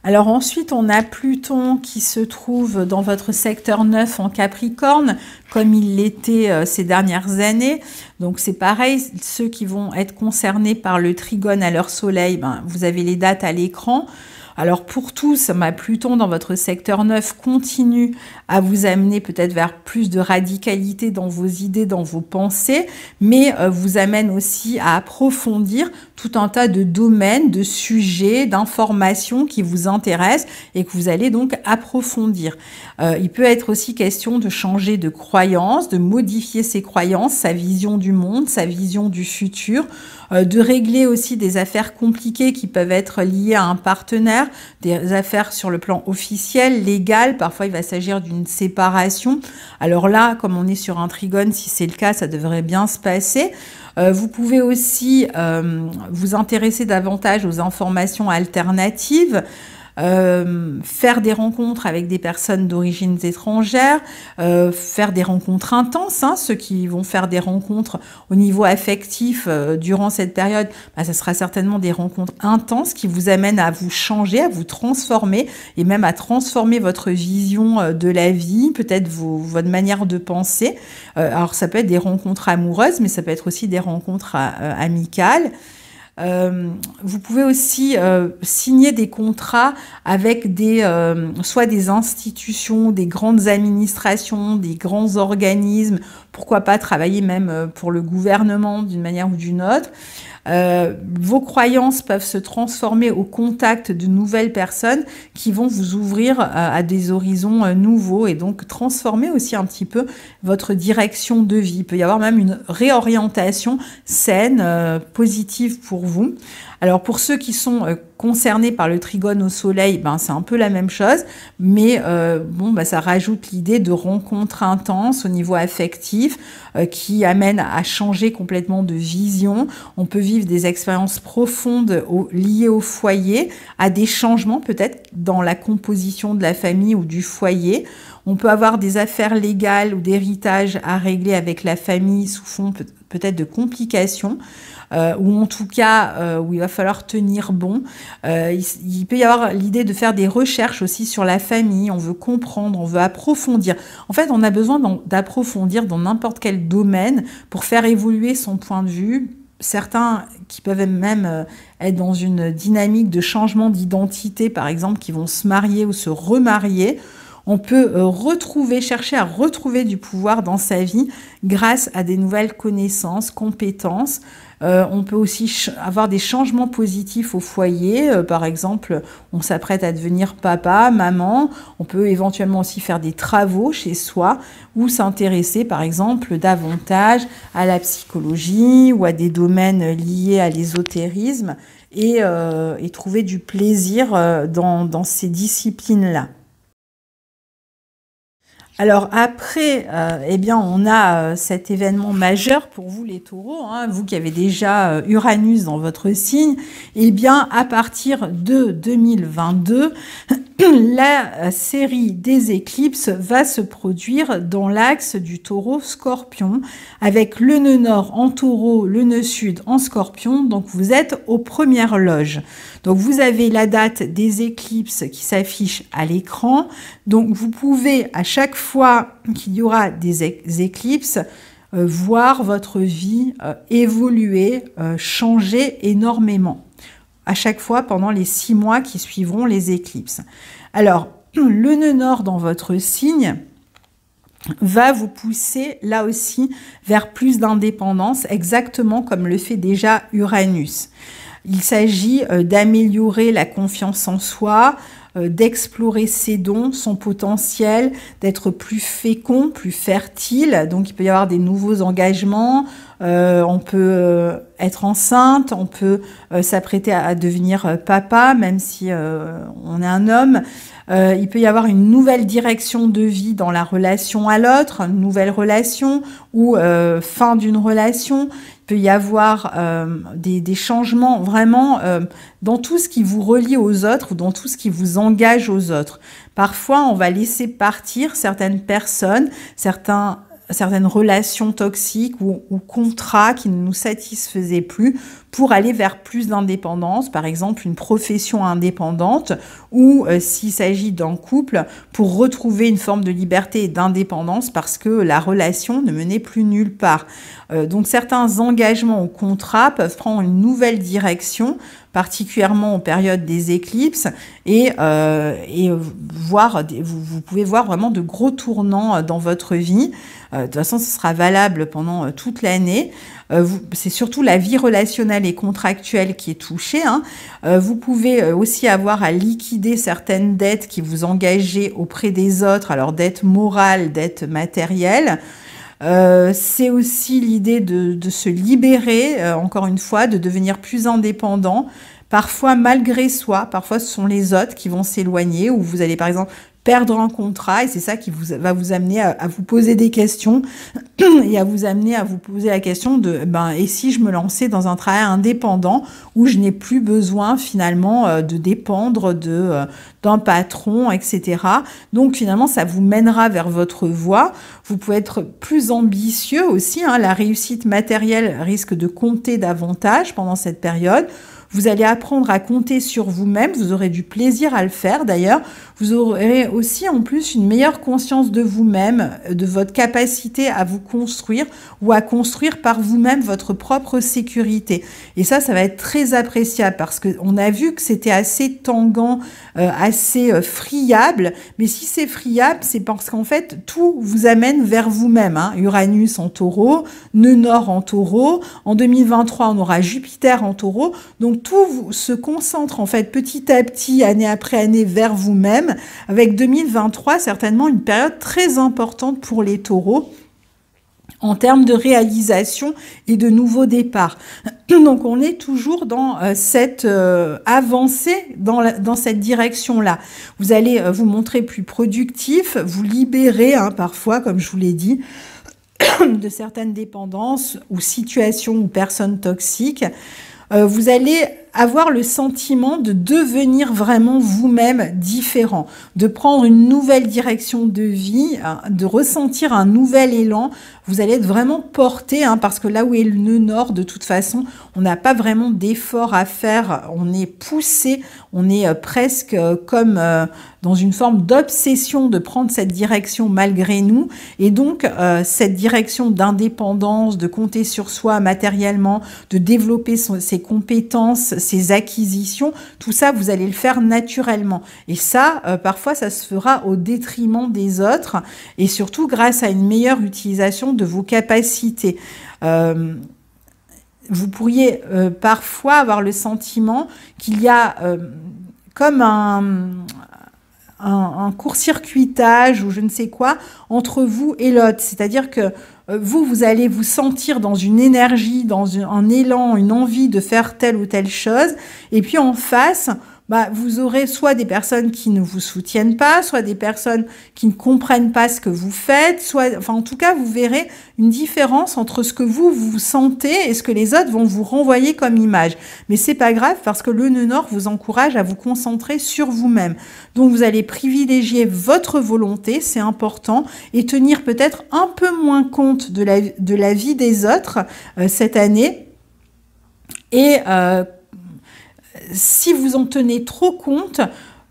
Speaker 1: Alors ensuite, on a Pluton qui se trouve dans votre secteur 9 en Capricorne, comme il l'était ces dernières années. Donc c'est pareil, ceux qui vont être concernés par le trigone à leur soleil, vous avez les dates à l'écran. Alors pour tous, Pluton dans votre secteur 9 continue à vous amener peut-être vers plus de radicalité dans vos idées, dans vos pensées, mais vous amène aussi à approfondir tout un tas de domaines, de sujets, d'informations qui vous intéressent et que vous allez donc approfondir. Il peut être aussi question de changer de croyance, de modifier ses croyances, sa vision du monde, sa vision du futur, de régler aussi des affaires compliquées qui peuvent être liées à un partenaire, des affaires sur le plan officiel, légal, parfois il va s'agir d'une séparation. Alors là, comme on est sur un trigone, si c'est le cas, ça devrait bien se passer. Vous pouvez aussi vous intéresser davantage aux informations alternatives, faire des rencontres avec des personnes d'origine étrangère, faire des rencontres intenses, hein, ceux qui vont faire des rencontres au niveau affectif durant cette période, ça sera certainement des rencontres intenses qui vous amènent à vous changer, à vous transformer et même à transformer votre vision de la vie, peut-être votre manière de penser. Alors ça peut être des rencontres amoureuses, mais ça peut être aussi des rencontres amicales. Vous pouvez aussi signer des contrats avec soit des institutions, des grandes administrations, des grands organismes, pourquoi pas travailler même pour le gouvernement d'une manière ou d'une autre. Vos croyances peuvent se transformer au contact de nouvelles personnes qui vont vous ouvrir à des horizons nouveaux et donc transformer aussi un petit peu votre direction de vie. Il peut y avoir même une réorientation saine, positive pour vous. Alors pour ceux qui sont concernés par le trigone au soleil, c'est un peu la même chose, mais ça rajoute l'idée de rencontres intenses au niveau affectif qui amènent à changer complètement de vision. On peut vivre des expériences profondes liées au foyer, à des changements peut-être dans la composition de la famille ou du foyer. On peut avoir des affaires légales ou d'héritage à régler avec la famille sous fond peut-être de complications. Ou en tout cas où il va falloir tenir bon. Il peut y avoir l'idée de faire des recherches aussi sur la famille, on veut comprendre, on veut approfondir. En fait, on a besoin d'approfondir dans n'importe quel domaine pour faire évoluer son point de vue. Certains qui peuvent même être dans une dynamique de changement d'identité, par exemple, qui vont se marier ou se remarier. On peut chercher à retrouver du pouvoir dans sa vie grâce à des nouvelles connaissances, compétences. On peut aussi avoir des changements positifs au foyer. Par exemple, on s'apprête à devenir papa, maman. On peut éventuellement aussi faire des travaux chez soi ou s'intéresser, par exemple, davantage à la psychologie ou à des domaines liés à l'ésotérisme et trouver du plaisir dans ces disciplines-là. Alors après, eh bien, on a cet événement majeur pour vous les taureaux, hein, vous qui avez déjà Uranus dans votre signe. Eh bien, à partir de 2022, la série des éclipses va se produire dans l'axe du taureau-scorpion, avec le nœud nord en taureau, le nœud sud en scorpion. Donc vous êtes aux premières loges. Donc vous avez la date des éclipses qui s'affiche à l'écran. Donc vous pouvez à chaque fois qu'il y aura des éclipses voir votre vie évoluer, changer énormément. À chaque fois pendant les 6 mois qui suivront les éclipses. Alors, le nœud nord dans votre signe va vous pousser là aussi vers plus d'indépendance, exactement comme le fait déjà Uranus. Il s'agit d'améliorer la confiance en soi, d'explorer ses dons, son potentiel, d'être plus fécond, plus fertile. Donc il peut y avoir des nouveaux engagements, on peut être enceinte, on peut s'apprêter à devenir papa, même si on est un homme. Il peut y avoir une nouvelle direction de vie dans la relation à l'autre, une nouvelle relation ou fin d'une relation. Il peut y avoir des changements vraiment dans tout ce qui vous relie aux autres ou dans tout ce qui vous engage aux autres. Parfois, on va laisser partir certaines personnes, certaines relations toxiques ou contrats qui ne nous satisfaisaient plus pour aller vers plus d'indépendance, par exemple une profession indépendante ou s'il s'agit d'un couple, pour retrouver une forme de liberté et d'indépendance parce que la relation ne menait plus nulle part. Donc certains engagements ou contrats peuvent prendre une nouvelle direction, particulièrement en période des éclipses, et vous pouvez voir vraiment de gros tournants dans votre vie. De toute façon, ce sera valable pendant toute l'année. C'est surtout la vie relationnelle et contractuelle qui est touchée. Hein. Vous pouvez aussi avoir à liquider certaines dettes qui vous engageaient auprès des autres, alors dettes morales, dettes matérielles. C'est aussi l'idée de se libérer, encore une fois, de devenir plus indépendant, parfois malgré soi, parfois ce sont les autres qui vont s'éloigner, ou vous allez par exemple perdre un contrat, et c'est ça qui va vous amener à vous poser des questions et à vous amener à vous poser la question de et si je me lançais dans un travail indépendant où je n'ai plus besoin finalement de dépendre d'un patron, etc. Donc finalement ça vous mènera vers votre voie. Vous pouvez être plus ambitieux aussi, hein. La réussite matérielle risque de compter davantage pendant cette période. Vous allez apprendre à compter sur vous-même, vous aurez du plaisir à le faire d'ailleurs. Vous aurez aussi en plus une meilleure conscience de vous-même, de votre capacité à vous construire ou à construire par vous-même votre propre sécurité. Et ça va être très appréciable parce qu'on a vu que c'était assez tangent, assez friable. Mais si c'est friable, c'est parce qu'en fait, tout vous amène vers vous-même. Hein. Uranus en taureau, nœud nord en taureau. En 2023, on aura Jupiter en taureau. Donc, tout se concentre en fait petit à petit, année après année, vers vous-même, avec 2023 certainement une période très importante pour les taureaux en termes de réalisation et de nouveaux départs. Donc on est toujours dans cette avancée, dans cette direction-là. Vous allez vous montrer plus productif, vous libérer parfois, comme je vous l'ai dit, de certaines dépendances ou situations ou personnes toxiques. Vous allez avoir le sentiment de devenir vraiment vous-même différent, de prendre une nouvelle direction de vie, de ressentir un nouvel élan. Vous allez être vraiment porté, parce que là où est le nœud nord, de toute façon, on n'a pas vraiment d'effort à faire. On est poussé, on est presque comme dans une forme d'obsession de prendre cette direction malgré nous. Et donc, cette direction d'indépendance, de compter sur soi matériellement, de développer ses compétences, ses acquisitions, tout ça, vous allez le faire naturellement. Et ça, parfois, ça se fera au détriment des autres et surtout grâce à une meilleure utilisation de vos capacités. Vous pourriez parfois avoir le sentiment qu'il y a comme un court-circuitage ou je ne sais quoi entre vous et l'autre. C'est-à-dire que vous allez vous sentir dans une énergie, dans un élan, une envie de faire telle ou telle chose. Et puis en face, vous aurez soit des personnes qui ne vous soutiennent pas, soit des personnes qui ne comprennent pas ce que vous faites, enfin en tout cas, vous verrez une différence entre ce que vous sentez et ce que les autres vont vous renvoyer comme image. Mais c'est pas grave parce que le nœud nord vous encourage à vous concentrer sur vous-même. Donc vous allez privilégier votre volonté, c'est important, et tenir peut-être un peu moins compte de la vie des autres cette année. Et si vous en tenez trop compte,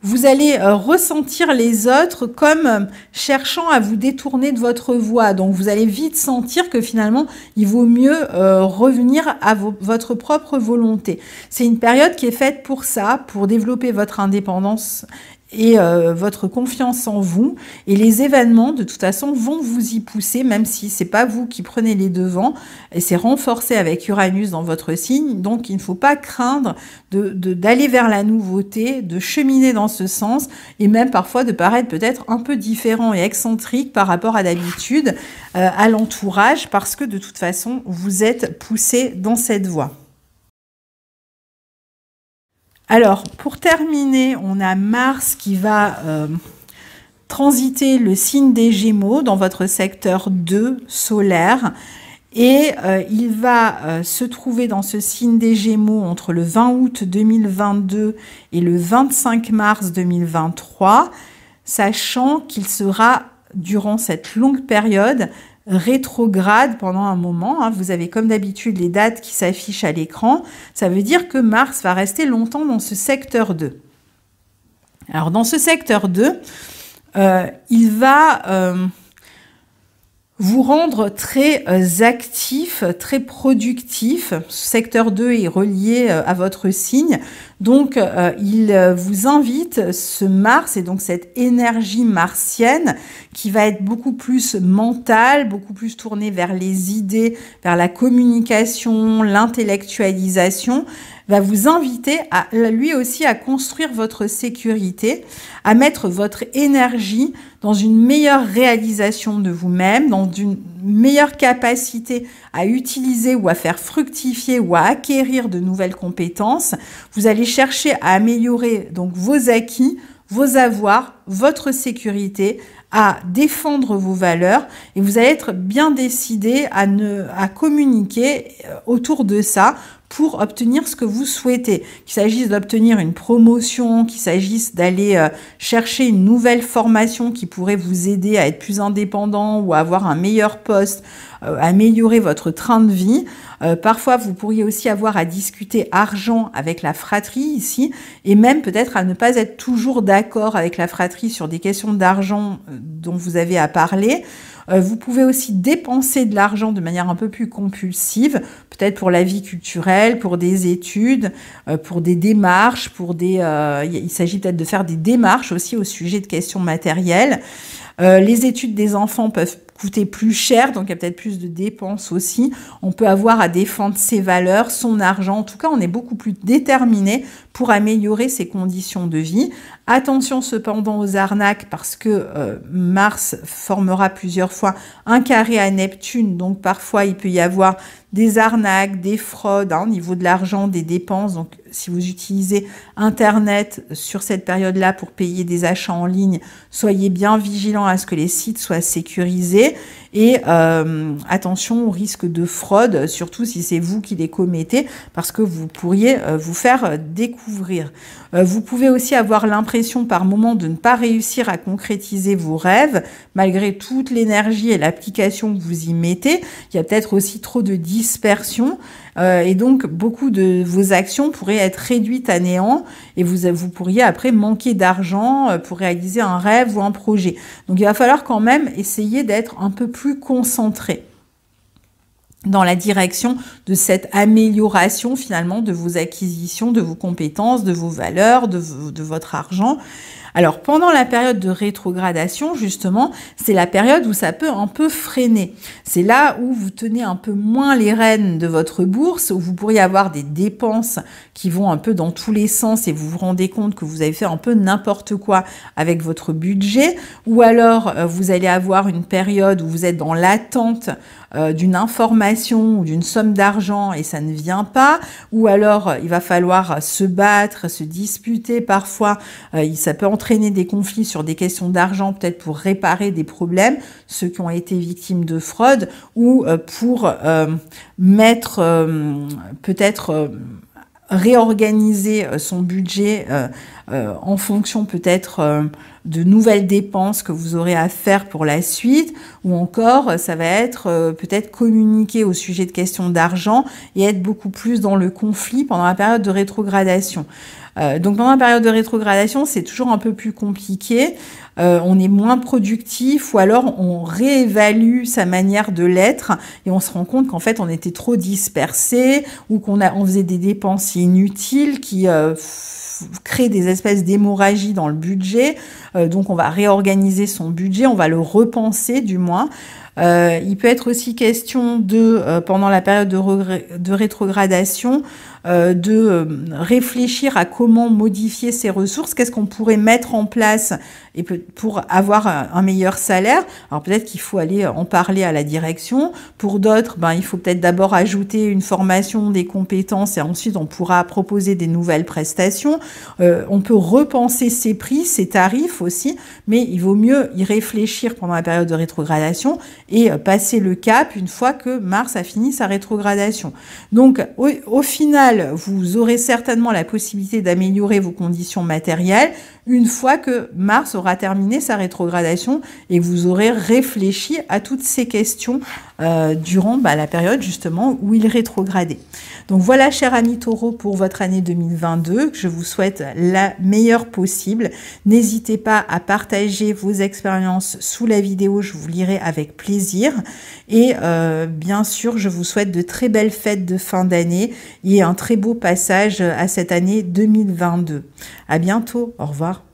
Speaker 1: vous allez ressentir les autres comme cherchant à vous détourner de votre voie. Donc, vous allez vite sentir que finalement, il vaut mieux revenir à votre propre volonté. C'est une période qui est faite pour ça, pour développer votre indépendance et votre confiance en vous, et les événements de toute façon vont vous y pousser, même si c'est pas vous qui prenez les devants, et c'est renforcé avec Uranus dans votre signe. Donc il ne faut pas craindre d'aller vers la nouveauté, de cheminer dans ce sens, et même parfois de paraître peut-être un peu différent et excentrique par rapport à d'habitude à l'entourage, parce que de toute façon vous êtes poussé dans cette voie. Alors, pour terminer, on a Mars qui va transiter le signe des Gémeaux dans votre secteur 2 solaire. Et il va se trouver dans ce signe des Gémeaux entre le 20 août 2022 et le 25 mars 2023, sachant qu'il sera, durant cette longue période, rétrograde pendant un moment. Vous avez comme d'habitude les dates qui s'affichent à l'écran. Ça veut dire que Mars va rester longtemps dans ce secteur 2. Alors dans ce secteur 2, il va vous rendre très actif, très productif. Ce secteur 2 est relié à votre signe. Donc, il vous invite, ce Mars, et donc cette énergie martienne qui va être beaucoup plus mentale, beaucoup plus tournée vers les idées, vers la communication, l'intellectualisation, va vous inviter lui aussi à construire votre sécurité, à mettre votre énergie dans une meilleure réalisation de vous-même, dans une meilleure capacité à utiliser ou à faire fructifier ou à acquérir de nouvelles compétences. Vous allez chercher à améliorer donc vos acquis, vos avoirs, votre sécurité, à défendre vos valeurs, et vous allez être bien décidé à communiquer autour de ça pour obtenir ce que vous souhaitez. Qu'il s'agisse d'obtenir une promotion, qu'il s'agisse d'aller chercher une nouvelle formation qui pourrait vous aider à être plus indépendant ou à avoir un meilleur poste, améliorer votre train de vie. Parfois, vous pourriez aussi avoir à discuter argent avec la fratrie ici, et même peut-être à ne pas être toujours d'accord avec la fratrie sur des questions d'argent dont vous avez à parler. Vous pouvez aussi dépenser de l'argent de manière un peu plus compulsive, peut-être pour la vie culturelle, pour des études, pour des démarches, il s'agit peut-être de faire des démarches aussi au sujet de questions matérielles. Les études des enfants peuvent coûter plus cher, donc il y a peut-être plus de dépenses aussi. On peut avoir à défendre ses valeurs, son argent. En tout cas, on est beaucoup plus déterminé pour améliorer ses conditions de vie. Attention cependant aux arnaques, parce que Mars formera plusieurs fois un carré à Neptune, donc parfois il peut y avoir des arnaques, des fraudes au niveau de l'argent, des dépenses. Donc si vous utilisez Internet sur cette période-là pour payer des achats en ligne, soyez bien vigilants à ce que les sites soient sécurisés, et attention au risque de fraude, surtout si c'est vous qui les commettez, parce que vous pourriez vous faire découvrir. Vous pouvez aussi avoir l'impression par moment de ne pas réussir à concrétiser vos rêves, malgré toute l'énergie et l'application que vous y mettez. Il y a peut-être aussi trop de dispersion, et donc beaucoup de vos actions pourraient être réduites à néant, et vous pourriez après manquer d'argent pour réaliser un rêve ou un projet. Donc il va falloir quand même essayer d'être un peu plus concentré. dans la direction de cette amélioration finalement de vos acquisitions, de vos compétences, de vos valeurs, de votre argent. Alors, pendant la période de rétrogradation, justement, c'est la période où ça peut un peu freiner. C'est là où vous tenez un peu moins les rênes de votre bourse, où vous pourriez avoir des dépenses qui vont un peu dans tous les sens et vous vous rendez compte que vous avez fait un peu n'importe quoi avec votre budget, ou alors vous allez avoir une période où vous êtes dans l'attente d'une information ou d'une somme d'argent et ça ne vient pas, ou alors il va falloir se battre, se disputer parfois, ça peut entraîner des conflits sur des questions d'argent, peut-être pour réparer des problèmes, ceux qui ont été victimes de fraude, ou pour mettre peut-être réorganiser son budget en fonction peut-être de nouvelles dépenses que vous aurez à faire pour la suite, ou encore ça va être peut-être communiquer au sujet de questions d'argent et être beaucoup plus dans le conflit pendant la période de rétrogradation. Donc pendant la période de rétrogradation, c'est toujours un peu plus compliqué, on est moins productif ou alors on réévalue sa manière de l'être et on se rend compte qu'en fait on était trop dispersé ou on faisait des dépenses inutiles qui créent des espèces d'hémorragie dans le budget, donc on va réorganiser son budget, on va le repenser du moins. Il peut être aussi question de, pendant la période de rétrogradation, de réfléchir à comment modifier ses ressources, qu'est-ce qu'on pourrait mettre en place et pour avoir un meilleur salaire. Alors peut-être qu'il faut aller en parler à la direction. Pour d'autres, il faut peut-être d'abord ajouter une formation, des compétences et ensuite on pourra proposer des nouvelles prestations. On peut repenser ses prix, ses tarifs aussi, mais il vaut mieux y réfléchir pendant la période de rétrogradation et passer le cap une fois que Mars a fini sa rétrogradation. Donc au final, vous aurez certainement la possibilité d'améliorer vos conditions matérielles une fois que Mars aura terminé sa rétrogradation et vous aurez réfléchi à toutes ces questions durant la période justement où il rétrogradait. Donc voilà, chers amis taureaux, pour votre année 2022, je vous souhaite la meilleure possible. N'hésitez pas à partager vos expériences sous la vidéo, je vous lirai avec plaisir. Et bien sûr, je vous souhaite de très belles fêtes de fin d'année et un très beau passage à cette année 2022. À bientôt, au revoir.